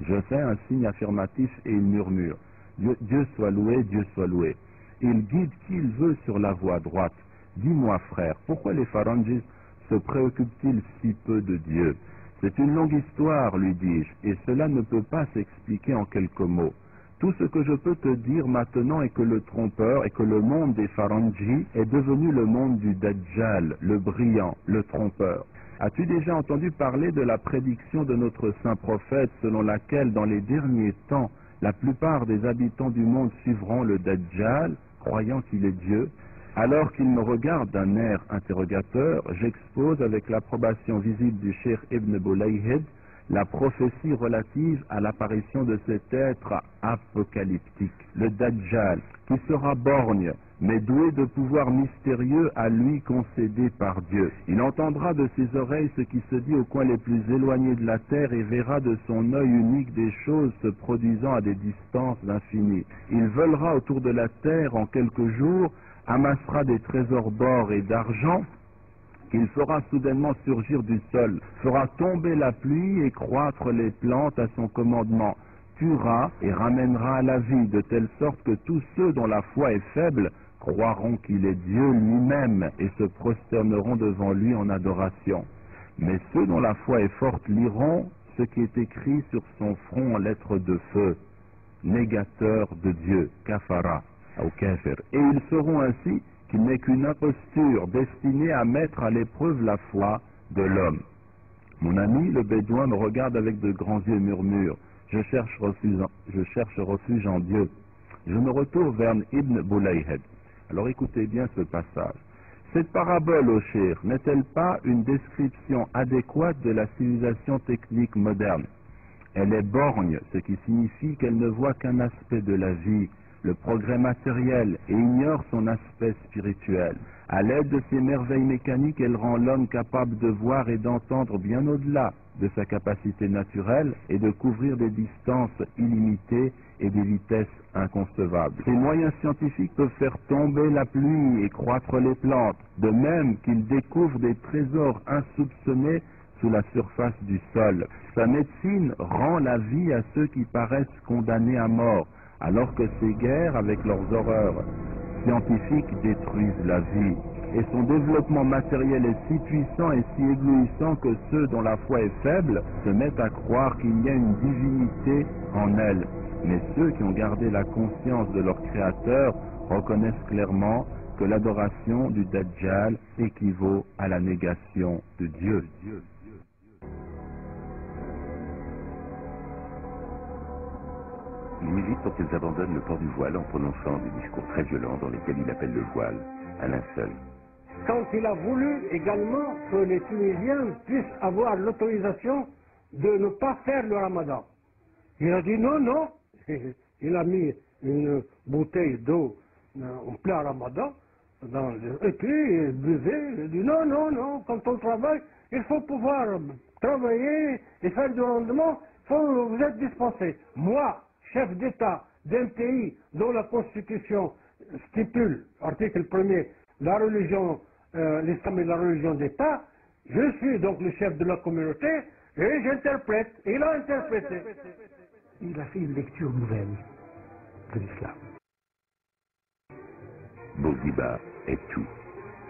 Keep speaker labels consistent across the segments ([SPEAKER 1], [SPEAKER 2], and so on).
[SPEAKER 1] Je fais un signe affirmatif et il murmure. Dieu soit loué, Dieu soit loué. Il guide qui il veut sur la voie droite. Dis-moi frère, pourquoi les Farangis se préoccupent-ils si peu de Dieu? C'est une longue histoire, lui dis-je, et cela ne peut pas s'expliquer en quelques mots. Tout ce que je peux te dire maintenant est que le trompeur et que le monde des Farangi est devenu le monde du Dajjal, le brillant, le trompeur. As-tu déjà entendu parler de la prédiction de notre saint prophète selon laquelle dans les derniers temps, la plupart des habitants du monde suivront le Dajjal, croyant qu'il est Dieu? Alors qu'il me regarde d'un air interrogateur, j'expose avec l'approbation visible du Cheikh Ibn Boulaïhed la prophétie relative à l'apparition de cet être apocalyptique, le Dajjal, qui sera borgne, mais doué de pouvoirs mystérieux à lui concédés par Dieu. Il entendra de ses oreilles ce qui se dit aux coins les plus éloignés de la terre et verra de son œil unique des choses se produisant à des distances infinies. Il volera autour de la terre en quelques jours, amassera des trésors d'or et d'argent, qu'il fera soudainement surgir du sol, fera tomber la pluie et croître les plantes à son commandement, tuera et ramènera à la vie, de telle sorte que tous ceux dont la foi est faible croiront qu'il est Dieu lui-même et se prosterneront devant lui en adoration. Mais ceux dont la foi est forte liront ce qui est écrit sur son front en lettres de feu, négateur de Dieu, kafara, ou kafir. Et ils sauront ainsi qu'il n'est qu'une imposture destinée à mettre à l'épreuve la foi de l'homme. Mon ami, le bédouin, me regarde avec de grands yeux et murmure. Je cherche refuge en Dieu. Je me retourne vers Ibn Boulaïhed. Alors écoutez bien ce passage. Cette parabole, ô cher, n'est-elle pas une description adéquate de la civilisation technique moderne? Elle est borgne, ce qui signifie qu'elle ne voit qu'un aspect de la vie, le progrès matériel, et ignore son aspect spirituel. À l'aide de ces merveilles mécaniques, elle rend l'homme capable de voir et d'entendre bien au-delà de sa capacité naturelle et de couvrir des distances illimitées et des vitesses inconcevables. Ces moyens scientifiques peuvent faire tomber la pluie et croître les plantes, de même qu'ils découvrent des trésors insoupçonnés sous la surface du sol. Sa médecine rend la vie à ceux qui paraissent condamnés à mort, alors que ces guerres, avec leurs horreurs scientifiques, détruisent la vie. Et son développement matériel est si puissant et si éblouissant que ceux dont la foi est faible se mettent à croire qu'il y a une divinité en elle. Mais ceux qui ont gardé la conscience de leur Créateur reconnaissent clairement que l'adoration du Dajjal équivaut à la négation de Dieu.
[SPEAKER 2] Il milite pour qu'ils abandonnent le port du voile en prononçant des discours très violents dans lesquels il appelle le voile un linceul.
[SPEAKER 3] Quand il a voulu également que les Tunisiens puissent avoir l'autorisation de ne pas faire le ramadan, il a dit non, non. Il a mis une bouteille d'eau en plein ramadan, et puis il buvait, il a dit non, non, non, quand on travaille, il faut pouvoir travailler et faire du rendement, vous êtes dispensé. Moi, chef d'État d'un pays dont la Constitution stipule, article 1er, la religion, l'islam est la religion d'État, je suis donc le chef de la communauté et j'interprète. Il a interprété. Il a fait une lecture nouvelle de l'islam.
[SPEAKER 2] Bourguiba est tout.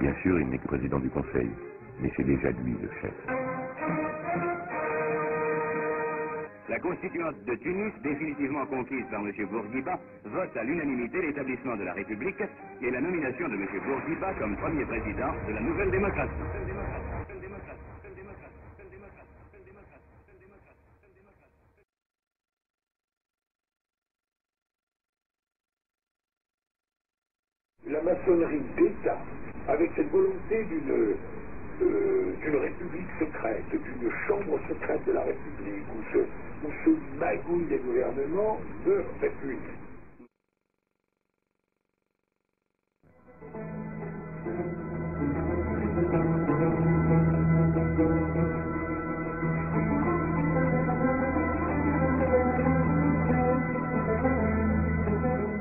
[SPEAKER 2] Bien sûr, il n'est que président du Conseil, mais c'est déjà lui le chef.
[SPEAKER 4] La constituante de Tunis, définitivement conquise par M. Bourguiba, vote à l'unanimité l'établissement de la République et la nomination de M. Bourguiba comme premier président de la nouvelle démocratie.
[SPEAKER 5] La maçonnerie d'État, avec cette volonté d'une république secrète, d'une chambre secrète de la République, où se magouillent les gouvernements, meurt république.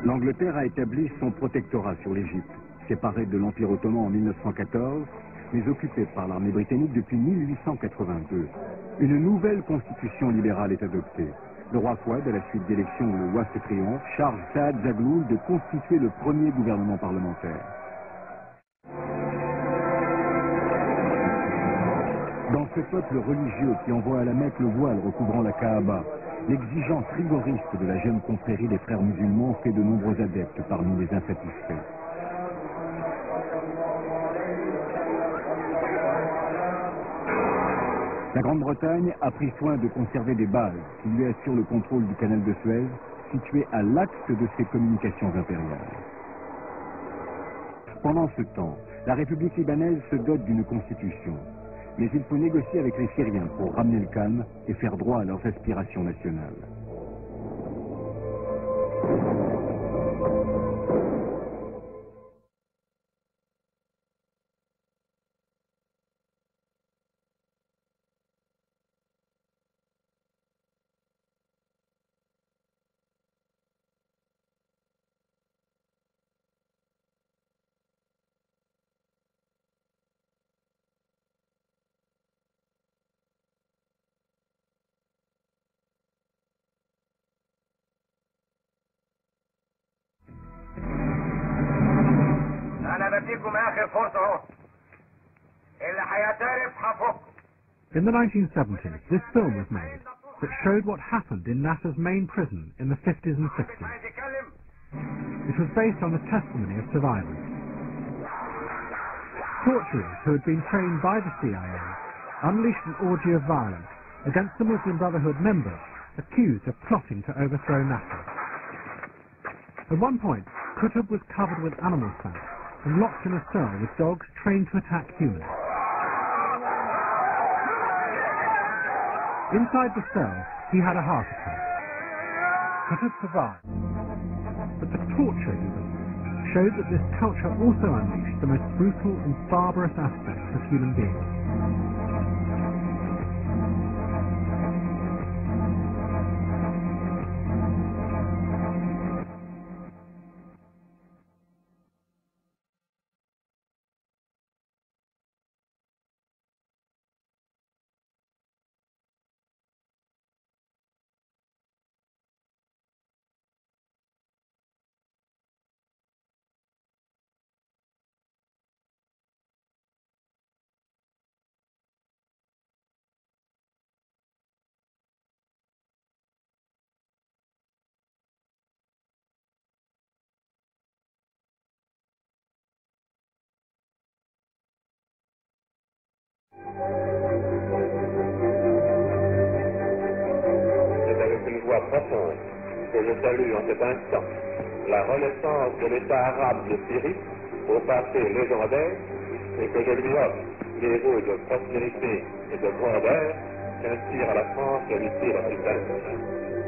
[SPEAKER 6] L'Angleterre a établi son protectorat sur l'Égypte, séparée de l'Empire ottoman en 1914, mais occupée par l'armée britannique depuis 1882. Une nouvelle constitution libérale est adoptée. Le roi Fouad, à la suite d'élections où le WAST triomphe, charge Saad Zaghloul de constituer le premier gouvernement parlementaire. Dans ce peuple religieux qui envoie à la Mecque le voile recouvrant la Kaaba, l'exigence rigoriste de la jeune confrérie des frères musulmans fait de nombreux adeptes parmi les insatisfaits. La Grande-Bretagne a pris soin de conserver des bases qui lui assurent le contrôle du canal de Suez, situé à l'axe de ses communications impériales. Pendant ce temps, la République libanaise se dote d'une constitution. Mais il faut négocier avec les Syriens pour ramener le calme et faire droit à leurs aspirations nationales.
[SPEAKER 7] In the 1970s, this film was made that showed what happened in Nasser's main prison in the 50s and 60s. It was based on the testimony of survivors. Torturers who had been trained by the CIA unleashed an orgy of violence against the Muslim Brotherhood members accused of plotting to overthrow Nasser. At one point, Qutb was covered with animal fat and locked in a cell with dogs trained to attack humans. Inside the cell, he had a heart attack. Qutb survived, but the torture he witnessed showed that this culture also unleashed the most brutal and barbarous aspects of human beings.
[SPEAKER 8] C'est avec une joie profonde que je salue en cet instant la renaissance de l'État arabe de Syrie au passé légendaire et que je lui offre les vœux de prospérité et de grandeur qu'inspire à la France l'amitié la plus sainte.